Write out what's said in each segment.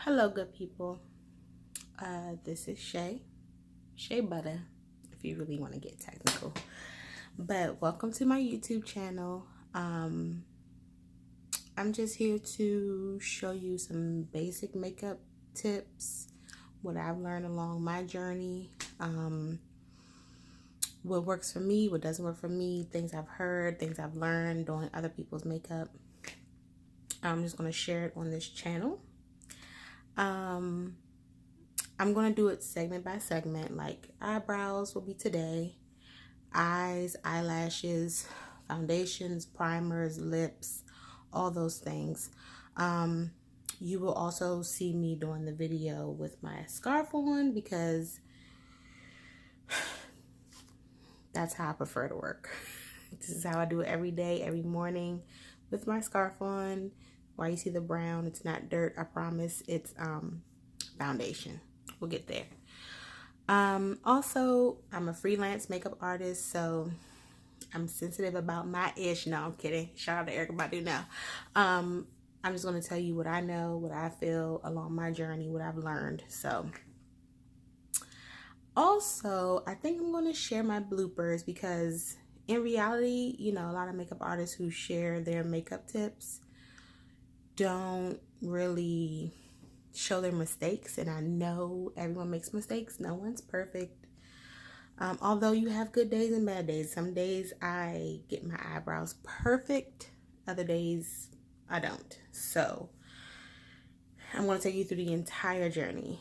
Hello, good people. This is Shay Butter, if you really want to get technical. But welcome to my YouTube channel. I'm just here to show you some basic makeup tips, what I've learned along my journey, what works for me, what doesn't work for me, things I've heard, things I've learned doing other people's makeup. I'm just going to share it on this channel. I'm going to do it segment by segment, like eyebrows will be today, eyes, eyelashes, foundations, primers, lips, all those things. You will also see me doing the video with my scarf on because that's how I prefer to work. This is how I do it every day, every morning with my scarf on. Why you see the brown, it's not dirt, I promise. It's foundation. We'll get there. Also, I'm a freelance makeup artist, so I'm sensitive about my ish. No, I'm kidding. Shout out to Erykah Badu now. I'm just going to tell you what I know, what I feel along my journey, what I've learned. So, also, I think I'm going to share my bloopers because in reality, you know, a lot of makeup artists who share their makeup tips don't really show their mistakes, and I know everyone makes mistakes. No one's perfect. Although you have good days and bad days. Some days I get my eyebrows perfect, other days I don't. So I'm going to take you through the entire journey.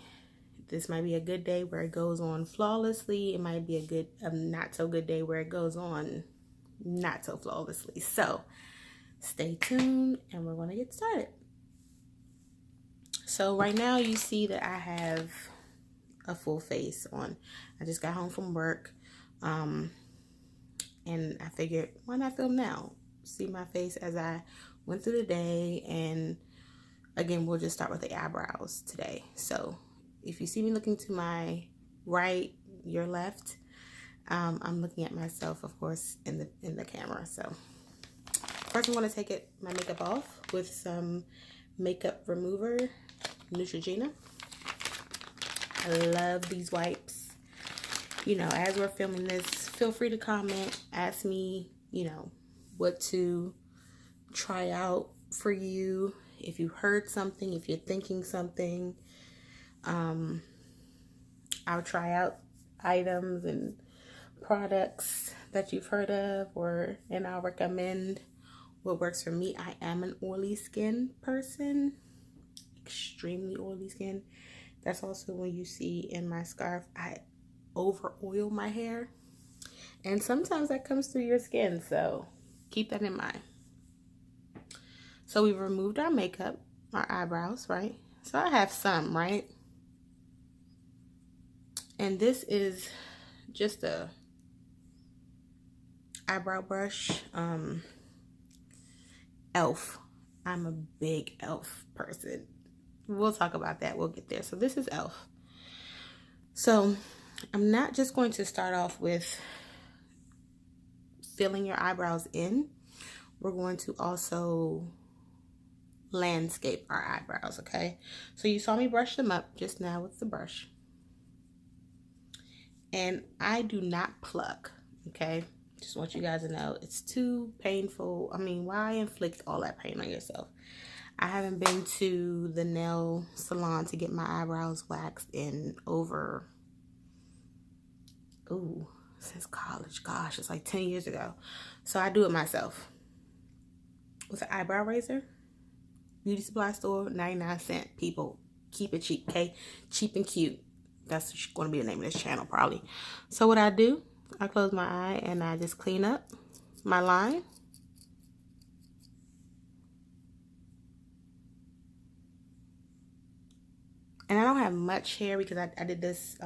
This might be a good day where it goes on flawlessly. It might be a good, not so good day where it goes on not so flawlessly. So stay tuned and we're going to get started. So right now you see that I have a full face on. I just got home from work, and I figured, why not film now? See my face as I went through the day, and again, we'll just start with the eyebrows today. So if you see me looking to my right, your left, I'm looking at myself, of course, in the camera. So first I'm going to take my makeup off with some makeup remover, Neutrogena. I love these wipes. You know, as we're filming this, feel free to comment, ask me, you know, what to try out for you. If you heard something, if you're thinking something, I'll try out items and products that you've heard of, and I'll recommend what works for me. I am an oily skin person, extremely oily skin. That's also when you see in my scarf, I over oil my hair. And sometimes that comes through your skin, so keep that in mind. So we've removed our makeup, our eyebrows, right? So I have some, right? And this is just a eyebrow brush, e.l.f. I'm a big e.l.f. person. We'll talk about that. We'll get there. So this is e.l.f. So I'm not just going to start off with filling your eyebrows in. We're going to also landscape our eyebrows, okay? So you saw me brush them up just now with the brush. And I do not pluck, okay? Just want you guys to know it's too painful. I mean, why inflict all that pain on yourself? I haven't been to the nail salon to get my eyebrows waxed in over, since college. Gosh, it's like 10 years ago. So I do it myself with an eyebrow razor. Beauty supply store, 99¢. People, keep it cheap, okay? Cheap and cute. That's going to be the name of this channel, probably. So what I do, I close my eye and I just clean up my line. And I don't have much hair because I did this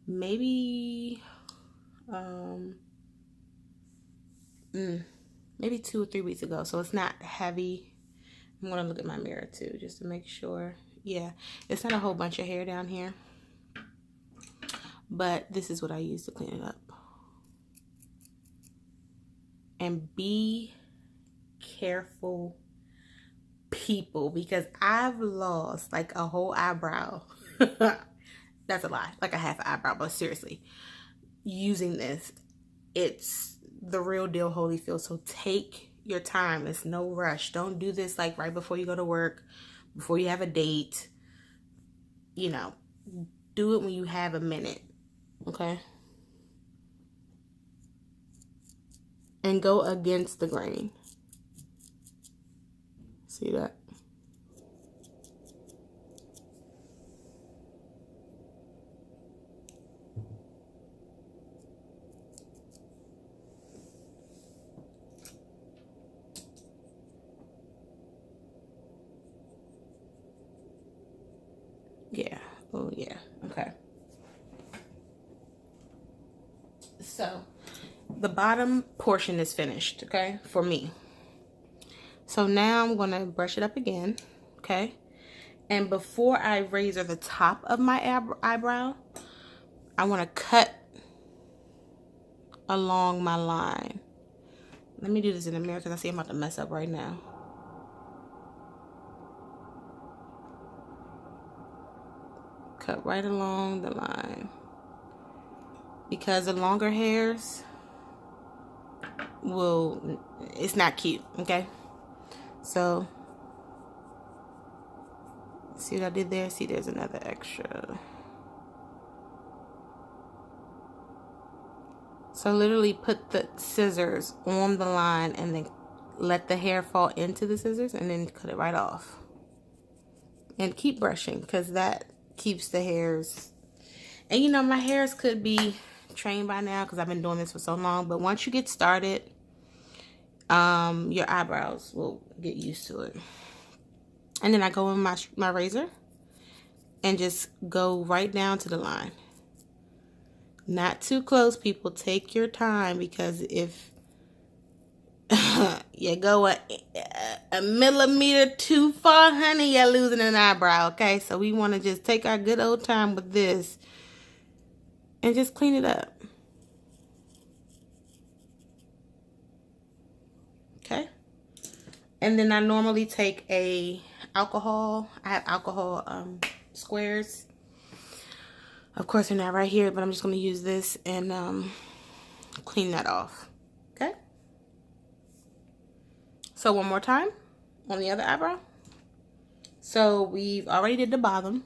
maybe 2 or 3 weeks ago. So it's not heavy. I'm going to look at my mirror too just to make sure. Yeah, it's not a whole bunch of hair down here. But this is what I use to clean it up. And be careful, people because I've lost like a whole eyebrow. That's a lie, like a half eyebrow, but seriously, using this, it's the real deal, Holyfield. So take your time. It's no rush. Don't do this like right before you go to work, before you have a date. You know, do it when you have a minute, okay? And go against the grain. See that? Yeah. Oh, yeah. Okay. So, the bottom portion is finished, okay, for me. So now I'm going to brush it up again, okay? And before I razor the top of my eyebrow, I want to cut along my line. Let me do this in the mirror because I see I'm about to mess up right now. Cut right along the line. Because the longer hairs it's not cute, okay? So, see what I did there? See, there's another extra. So literally put the scissors on the line and then let the hair fall into the scissors and then cut it right off. And keep brushing because that keeps the hairs. And you know, my hairs could be trained by now because I've been doing this for so long. But once you get started, your eyebrows will get used to it. And then I go in my razor and just go right down to the line. Not too close, people. Take your time because if you go a millimeter too far, honey, you're losing an eyebrow, okay? So we want to just take our good old time with this and just clean it up. Okay? And then I normally take I have alcohol squares. Of course, they're not right here, but I'm just going to use this and clean that off. Okay? So one more time on the other eyebrow. So we've already did the bottom.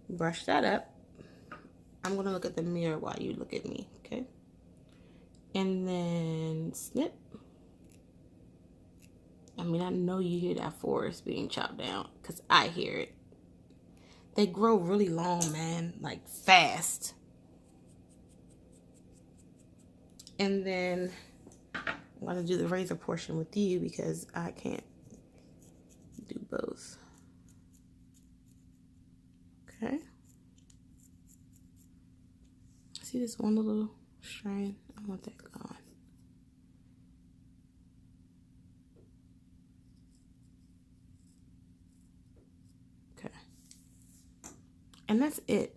Brush that up. I'm going to look at the mirror while you look at me, okay? And then snip. I mean, I know you hear that forest being chopped down because I hear it. They grow really long, man, like fast. And then I'm going to do the razor portion with you because I can't do both. Okay. See this one little strand? I want that gone. Okay. And that's it.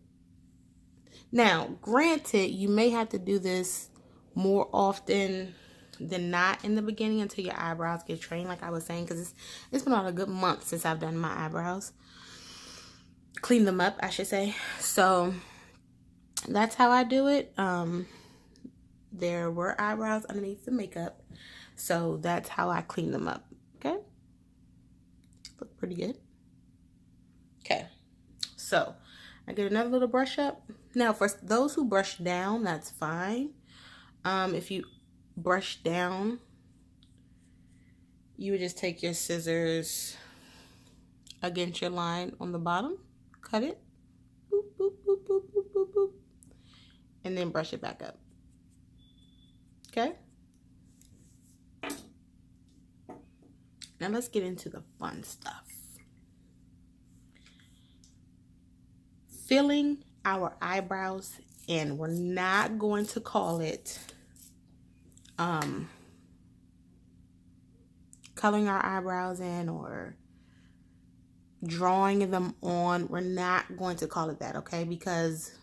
Now, granted, you may have to do this more often than not in the beginning until your eyebrows get trained, like I was saying, because it's been about a good month since I've done my eyebrows. Clean them up, I should say. So that's how I do it. There were eyebrows underneath the makeup, so that's how I clean them up. Okay, look pretty good. Okay, so I get another little brush up. Now for those who brush down, that's fine. If you brush down, you would just take your scissors against your line on the bottom, cut it, boop, boop, boop, boop, boop, boop, boop, and then brush it back up. Okay? Now let's get into the fun stuff. Filling our eyebrows in. We're not going to call it coloring our eyebrows in or drawing them on. We're not going to call it that, okay? Because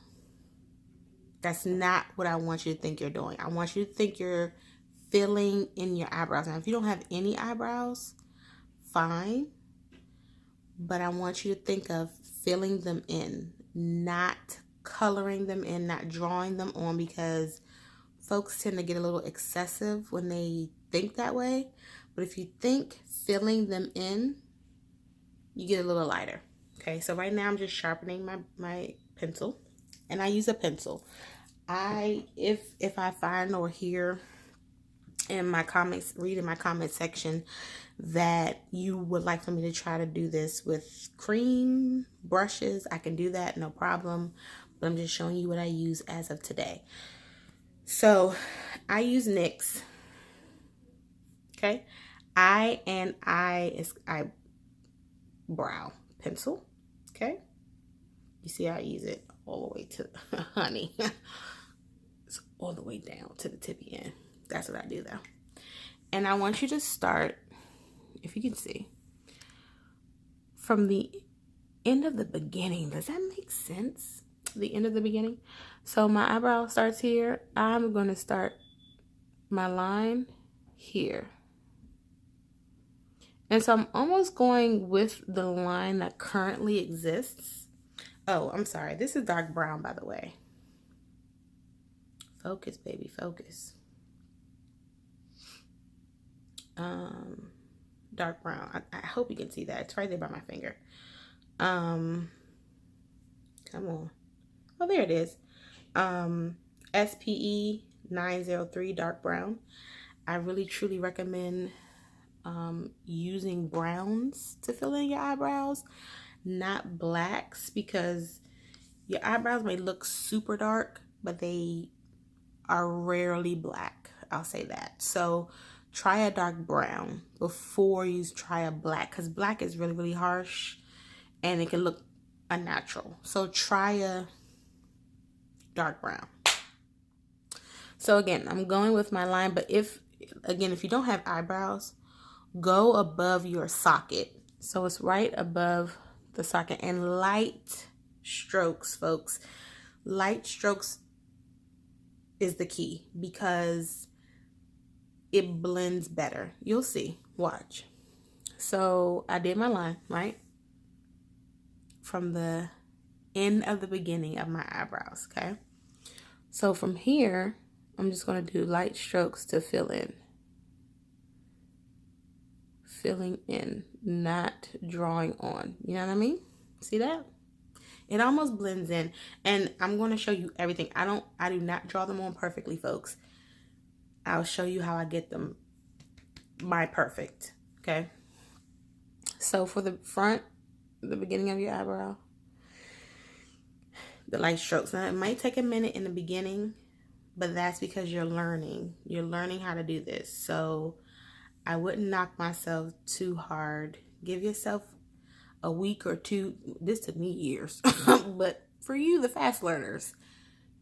that's not what I want you to think you're doing. I want you to think you're filling in your eyebrows. Now, if you don't have any eyebrows, fine. But I want you to think of filling them in, not coloring them in, not drawing them on, because folks tend to get a little excessive when they think that way. But if you think filling them in, you get a little lighter. Okay, so right now I'm just sharpening my pencil, and I use a pencil. If I find or hear in my comments, read in my comment section that you would like for me to try to do this with cream brushes, I can do that, no problem. But I'm just showing you what I use as of today. So I use NYX. Okay, eyebrow pencil. Okay, you see I use it all the way to honey. It's all the way down to the tippy end. That's what I do though. And I want you to start, if you can see, from the end of the beginning. Does that make sense? The end of the beginning. So my eyebrow starts here. I'm going to start my line here. And so I'm almost going with the line that currently exists. Oh, I'm sorry. This is dark brown, by the way. Focus, baby, focus. Dark brown. I hope you can see that. It's right there by my finger. Come on. Oh, there it is. SPE 903 dark brown. I really truly recommend using browns to fill in your eyebrows, not blacks, because your eyebrows may look super dark, but they are rarely black. I'll say that. So try a dark brown before you try a black, because black is really, really harsh and it can look unnatural. So try a dark brown. So again, I'm going with my line, but if you don't have eyebrows, go above your socket. So it's right above the socket, and light strokes, folks. Light strokes is the key because it blends better. You'll see. Watch. So I did my line, right? From the end of the beginning of my eyebrows, okay? So from here, I'm just going to do light strokes to fill in. Filling in, not drawing on. You know what I mean? See that? It almost blends in. And I'm going to show you everything. I do not draw them on perfectly, folks. I'll show you how I get them my perfect. Okay? So for the front, the beginning of your eyebrow, the light strokes. Now it might take a minute in the beginning, but that's because you're learning. You're learning how to do this. So I wouldn't knock myself too hard. Give yourself a week or two. This took me years. But for you, the fast learners,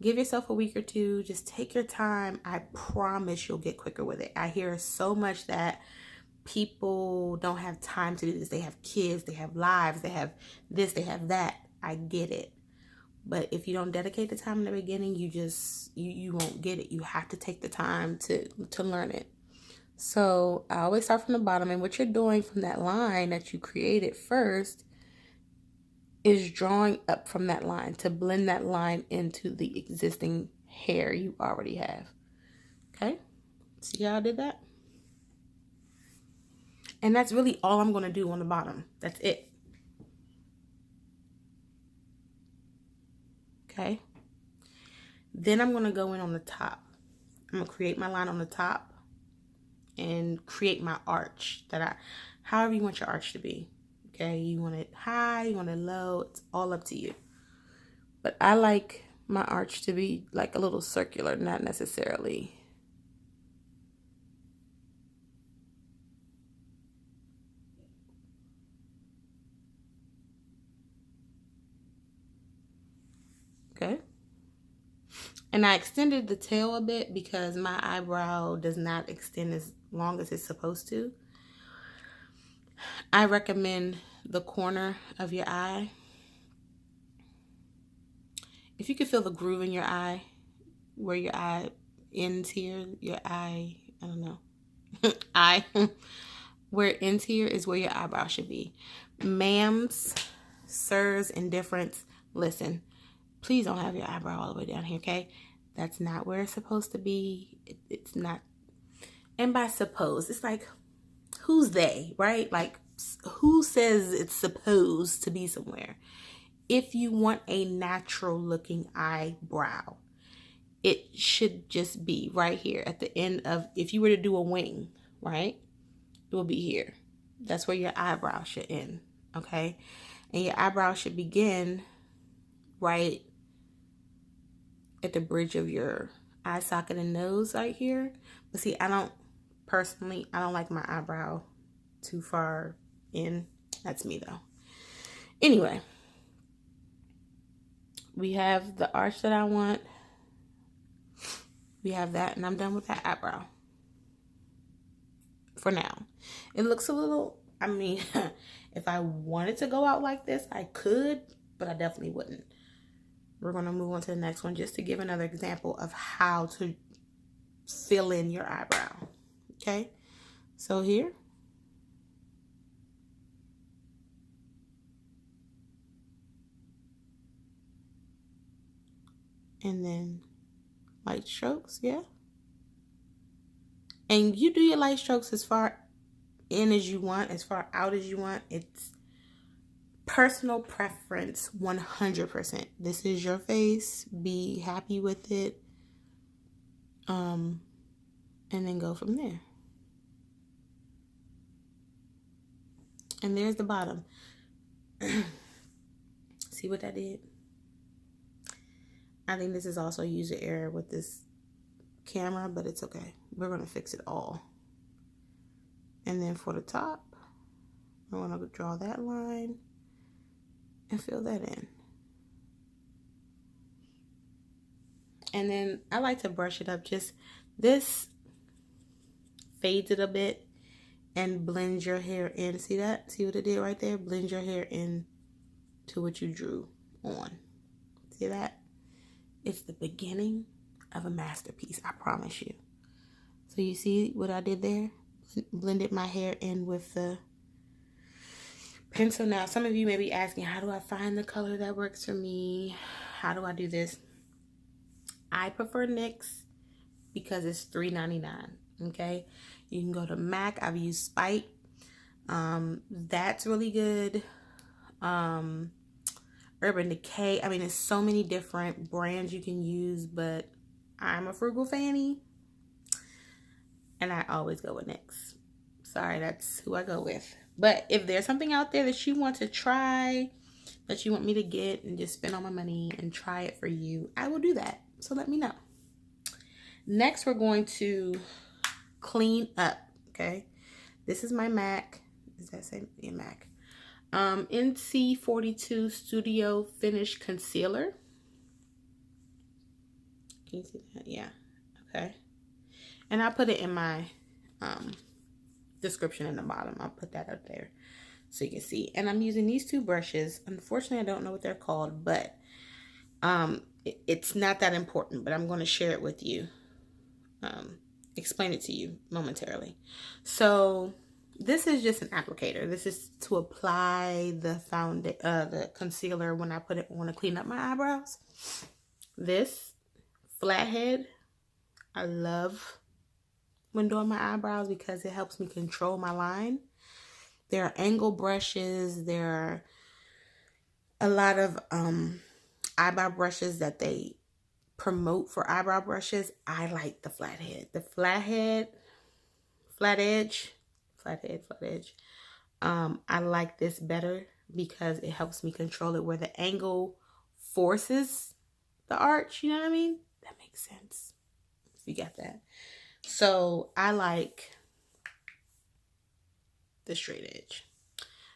give yourself a week or two. Just take your time. I promise you'll get quicker with it. I hear so much that people don't have time to do this. They have kids. They have lives. They have this. They have that. I get it. But if you don't dedicate the time in the beginning, you won't get it. You have to take the time to learn it. So I always start from the bottom, and what you're doing from that line that you created first is drawing up from that line to blend that line into the existing hair you already have. Okay? See how I did that? And that's really all I'm going to do on the bottom. That's it. Okay? Then I'm going to go in on the top. I'm going to create my line on the top and create my arch however you want your arch to be. Okay, you want it high, you want it low, it's all up to you. But I like my arch to be like a little circular, not necessarily. Okay. And I extended the tail a bit because my eyebrow does not extend as long as it's supposed to. I recommend the corner of your eye. If you can feel the groove in your eye, where your eye ends here, your eye I don't know. I where in tier is where your eyebrow should be. Ma'ams, sirs, indifferents, listen. Please don't have your eyebrow all the way down here, okay? That's not where it's supposed to be. It's not. And by suppose, it's like, who's they, right? Like, who says it's supposed to be somewhere? If you want a natural looking eyebrow, it should just be right here at the end of, if you were to do a wing, right? It will be here. That's where your eyebrow should end, okay? And your eyebrow should begin right at the bridge of your eye socket and nose right here. But see, I don't like my eyebrow too far in. That's me though. Anyway, we have the arch that I want. We have that, and I'm done with that eyebrow for now. It looks a little, I mean, if I wanted to go out like this, I could, but I definitely wouldn't. We're going to move on to the next one just to give another example of how to fill in your eyebrow. Okay, so here. And then light strokes, yeah. And you do your light strokes as far in as you want, as far out as you want. It's personal preference, 100%. This is your face. Be happy with it. And then go from there. And there's the bottom. See what that did? I think this is also user error with this camera, but it's okay. We're going to fix it all. And then for the top, we're going to draw that line and fill that in. And then I like to brush it up. Just this fades it a bit and blends your hair in. See that? See what it did right there? Blend your hair in to what you drew on. See that? It's the beginning of a masterpiece, I promise you. So you see what I did there? Blended my hair in with the pencil. Now, some of you may be asking, how do I find the color that works for me? How do I do this? I prefer NYX because it's $3.99, okay? You can go to MAC. I've used Spite. That's really good. Urban Decay. I mean, there's so many different brands you can use, but I'm a frugal fanny, and I always go with NYX. Sorry, that's who I go with. But if there's something out there that you want to try, that you want me to get and just spend all my money and try it for you, I will do that. So let me know. Next, we're going to clean up, okay? This is my MAC. Does that say MAC? NC42 Studio Finish Concealer. Can you see that? Yeah. Okay. And I'll put it in my description in the bottom. I'll put that up there so you can see. And I'm using these two brushes. Unfortunately, I don't know what they're called, but it's not that important, but I'm going to share it with you. Explain it to you momentarily. So this is just an applicator. This is to apply the concealer when I want to clean up my eyebrows. This flathead, I love when doing my eyebrows because it helps me control my line. There are angle brushes. There are a lot of eyebrow brushes that they promote for eyebrow brushes. I like the flathead. The flat edge. I like this better because it helps me control it where the angle forces the arch. You know what I mean? That makes sense. If you got that. So I like the straight edge.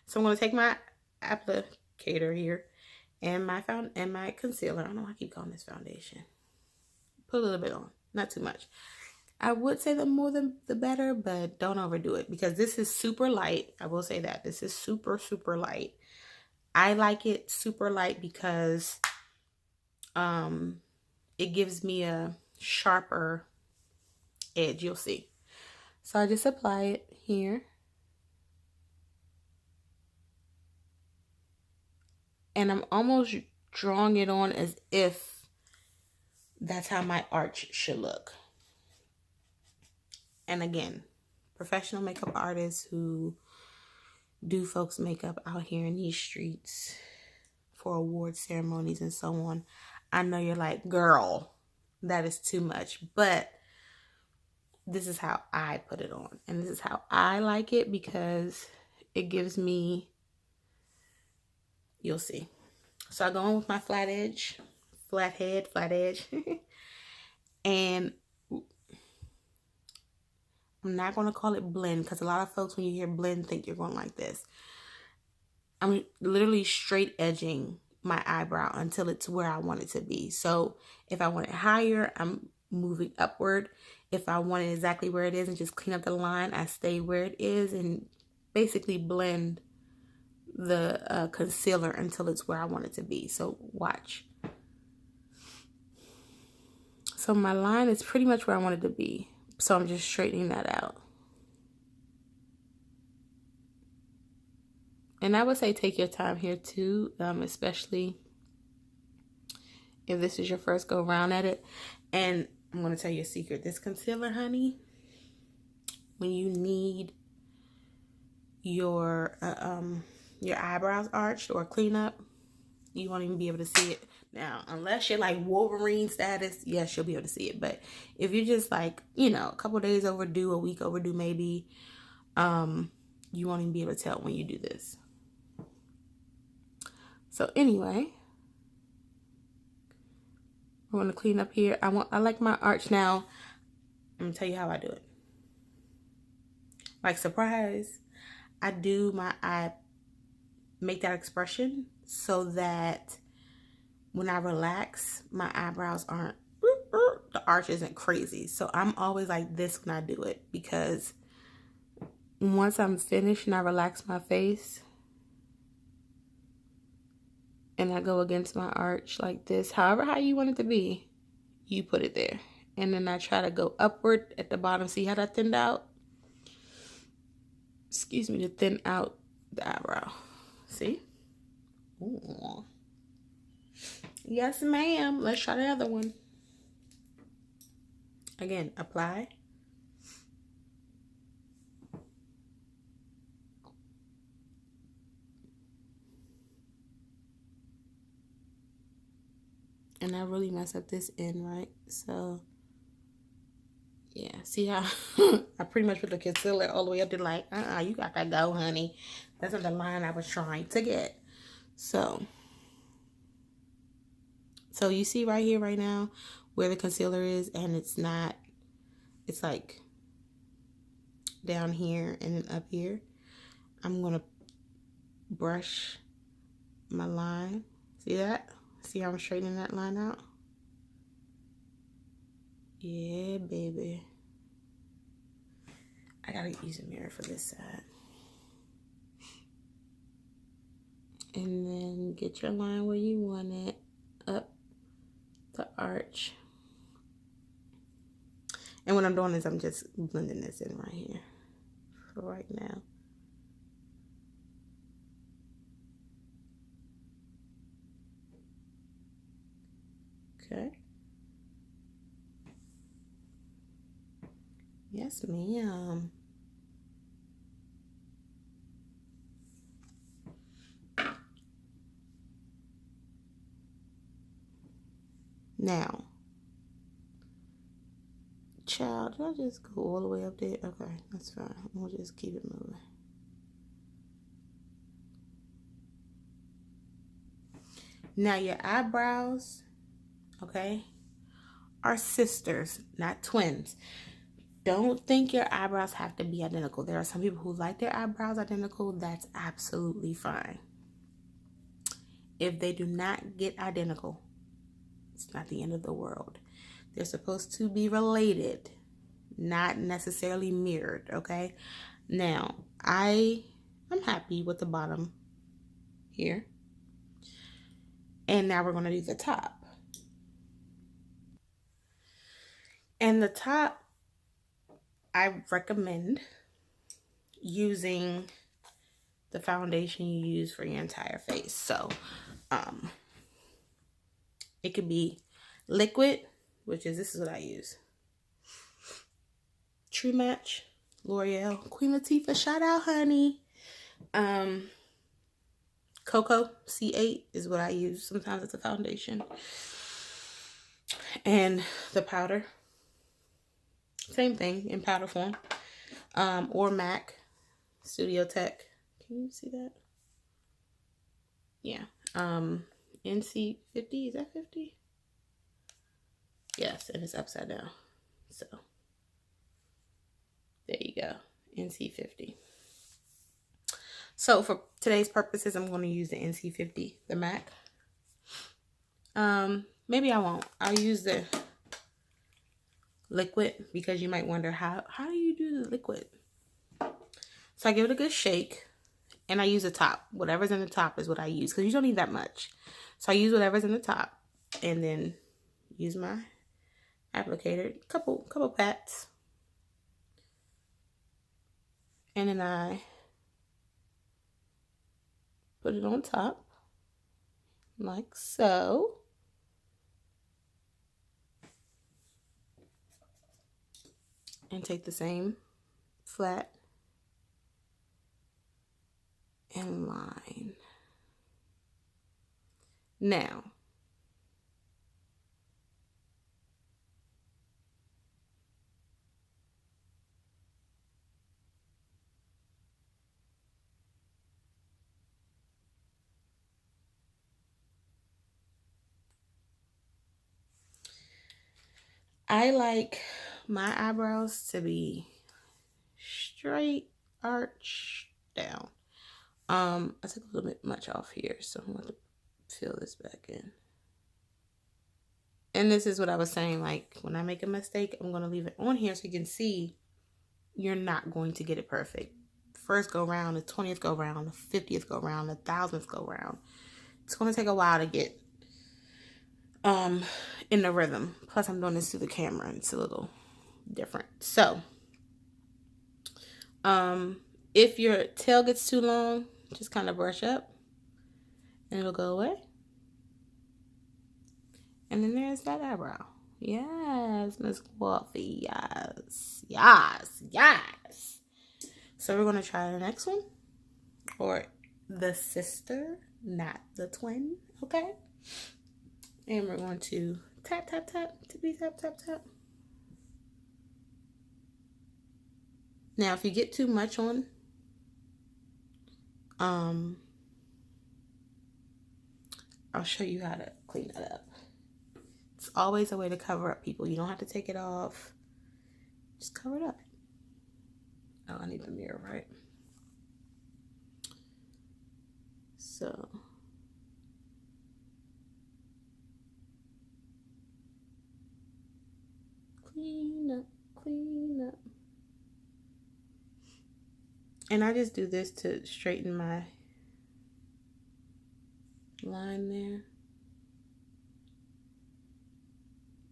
So I'm going to take my applicator here and my concealer. I don't know why I keep calling this foundation. Put a little bit on, not too much. I would say the more the better, but don't overdo it because this is super light. I will say that this is super, super light. I like it super light because it gives me a sharper edge. You'll see. So I just apply it here. And I'm almost drawing it on as if that's how my arch should look. And again, professional makeup artists who do folks makeup out here in these streets for award ceremonies and so on, I know you're like, girl, that is too much. But this is how I put it on. And this is how I like it because it gives me, you'll see. So I go on with my flat edge, flat head, flat edge. And I'm not going to call it blend because a lot of folks, when you hear blend, think you're going like this. I'm literally straight edging my eyebrow until it's where I want it to be. So if I want it higher, I'm moving upward. If I want it exactly where it is and just clean up the line, I stay where it is and basically blend the concealer until it's where I want it to be. So watch. So my line is pretty much where I want it to be. So I'm just straightening that out. And I would say take your time here too, especially if this is your first go round at it. And I'm going to tell you a secret. This concealer, honey, when you need your eyebrows arched or clean up, you won't even be able to see it. Now, unless you're like Wolverine status, yes, you'll be able to see it. But if you're just like, you know, a couple days overdue, a week overdue maybe, you won't even be able to tell when you do this. So anyway, I want to clean up here. I like my arch now. I'm going to tell you how I do it. Like, surprise, I do my eye, make that expression so that when I relax, my eyebrows aren't, the arch isn't crazy. So I'm always like this when I do it, because once I'm finished and I relax my face and I go against my arch like this, however how you want it to be, you put it there. And then I try to go upward at the bottom. See how that thinned out? Excuse me, to thin out the eyebrow. See? Ooh. Yes, ma'am. Let's try the other one. Again, apply. And I really mess up this end, right? So, yeah. See how I pretty much put the concealer all the way up to like, you got to go, honey. That's not the line I was trying to get. So you see right here, right now, where the concealer is, and it's not, it's like down here and then up here. I'm going to brush my line. See that? See how I'm straightening that line out? Yeah, baby. I gotta use a mirror for this side. And then get your line where you want it, up the arch. And what I'm doing is I'm just blending this in right here for right now. Okay. Yes, ma'am. Now, child, did I just go all the way up there? Okay, that's fine. We'll just keep it moving. Now, your eyebrows, okay, are sisters, not twins. Don't think your eyebrows have to be identical. There are some people who like their eyebrows identical. That's absolutely fine. If they do not get identical, it's not the end of the world. They're supposed to be related, not necessarily mirrored, okay? Now, I'm happy with the bottom here. And now we're going to do the top. And the top, I recommend using the foundation you use for your entire face. So it could be liquid, which is, this is what I use. True Match, L'Oreal, Queen Latifah, shout out, honey. Cocoa C8 is what I use. Sometimes it's a foundation. And the powder, same thing in powder form. Or MAC Studio Tech. Can you see that? Yeah. NC50, is that 50? Yes, and it's upside down. So there you go, NC50. So for today's purposes, I'm going to use the NC50, the MAC. Maybe I won't. I'll use the liquid, because you might wonder, how do you do the liquid? So I give it a good shake, and I use the top. Whatever's in the top is what I use, because you don't need that much. So I use whatever's in the top, and then use my applicator, couple pats, and then I put it on top like so. And take the same flat and line. Now, I like my eyebrows to be straight arch down. I took a little bit much off here, so I'm going to fill this back in. And this is what I was saying, like, when I make a mistake, I'm going to leave it on here so you can see you're not going to get it perfect. First go round, the 20th go round, the 50th go round, the 1000th go round. It's going to take a while to get in the rhythm. Plus, I'm doing this through the camera, and it's a little different. So, if your tail gets too long, just kind of brush up, and it'll go away. And then there's that eyebrow. Yes, Miss Coffee. Yes, yes, yes. So we're gonna try the next one, or the sister, not the twin. Okay. And we're going to tap, tap, tap, tippy, tap, tap, tap. Now, if you get too much on, I'll show you how to clean that up. It's always a way to cover up, people. You don't have to take it off. Just cover it up. Oh, I need the mirror, right? So. Clean up, clean up. And I just do this to straighten my line there,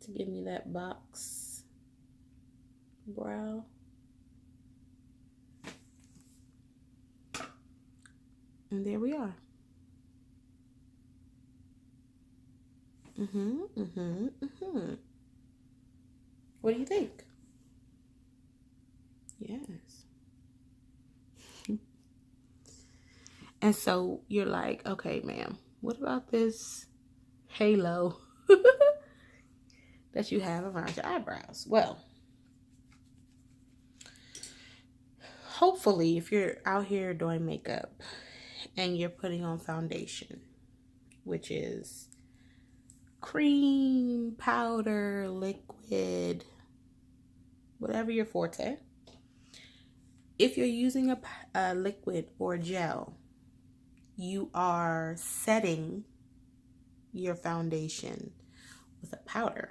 to give me that box brow. And there we are. What do you think? Yes. And so you're like, okay, ma'am, what about this halo that you have around your eyebrows? Well, hopefully, if you're out here doing makeup and you're putting on foundation, which is cream, powder, liquid, whatever your forte, if you're using a liquid or gel, you are setting your foundation with a powder.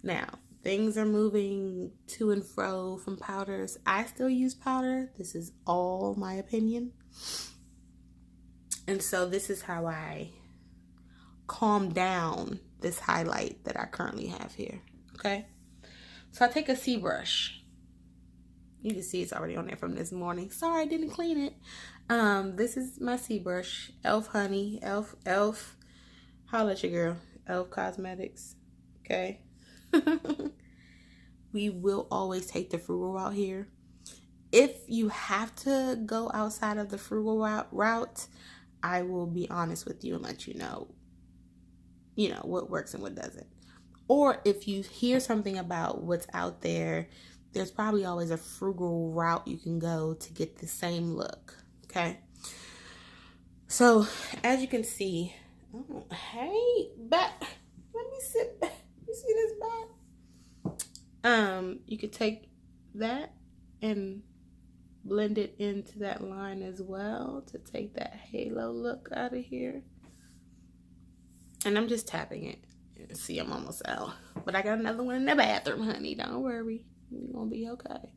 Now, things are moving to and fro from powders. I still use powder. This is all my opinion. And so this is how I calm down this highlight that I currently have here. Okay? So I take a C brush. You can see it's already on there from this morning. Sorry, I didn't clean it. This is my C brush. Elf Honey. Elf. Holla at your girl. Elf Cosmetics. Okay. We will always take the frugal route here. If you have to go outside of the frugal route, I will be honest with you and let you know what works and what doesn't. Or if you hear something about what's out there, there's probably always a frugal route you can go to get the same look. Okay. So as you can see, hey, back. Let me sit back. You see this back? You could take that and blend it into that line as well to take that halo look out of here. And I'm just tapping it. See, I'm almost out. But I got another one in the bathroom, honey. Don't worry. You're going to be okay.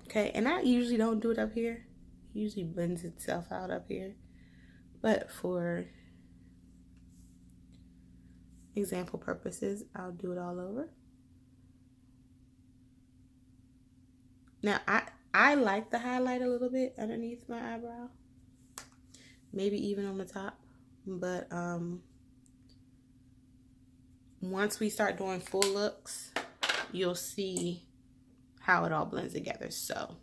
Okay, and I usually don't do it up here. It usually blends itself out up here. But for example purposes, I'll do it all over. Now, I like the highlight a little bit underneath my eyebrow. Maybe even on the top. But once we start doing full looks, you'll see how it all blends together. So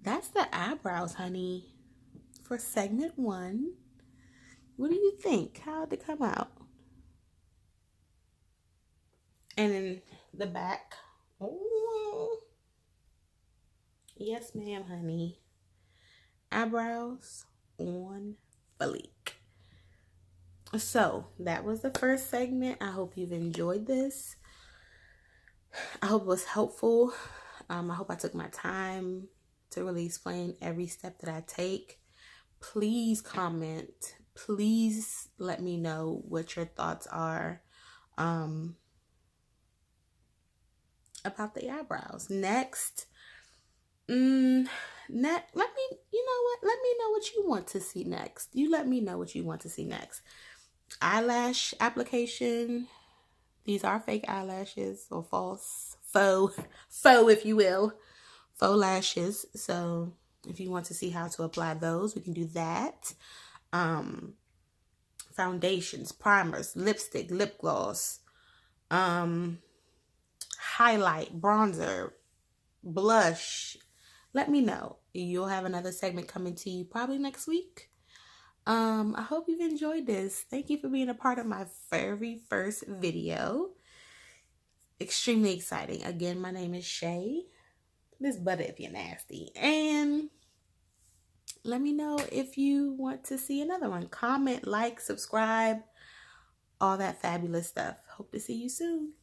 that's the eyebrows, honey, for segment 1. What do you think? How'd it come out? And in the back, oh, yes ma'am, honey, eyebrows on fleek. So that was the first segment. I hope you've enjoyed this. I hope it was helpful. I hope I took my time to really explain every step that I take. Please comment. Please let me know what your thoughts are about the eyebrows. Next, let me know what you want to see next. You let me know what you want to see next. Eyelash application. These are fake eyelashes, or faux, if you will, faux lashes. So if you want to see how to apply those, we can do that. Foundations, primers, lipstick, lip gloss, highlight, bronzer, blush. Let me know. You'll have another segment coming to you probably next week. I hope you've enjoyed this. Thank you for being a part of my very first video. Extremely exciting. Again, my name is Shay. Miss Butter if you're nasty. And let me know if you want to see another one. Comment, like, subscribe, all that fabulous stuff. Hope to see you soon.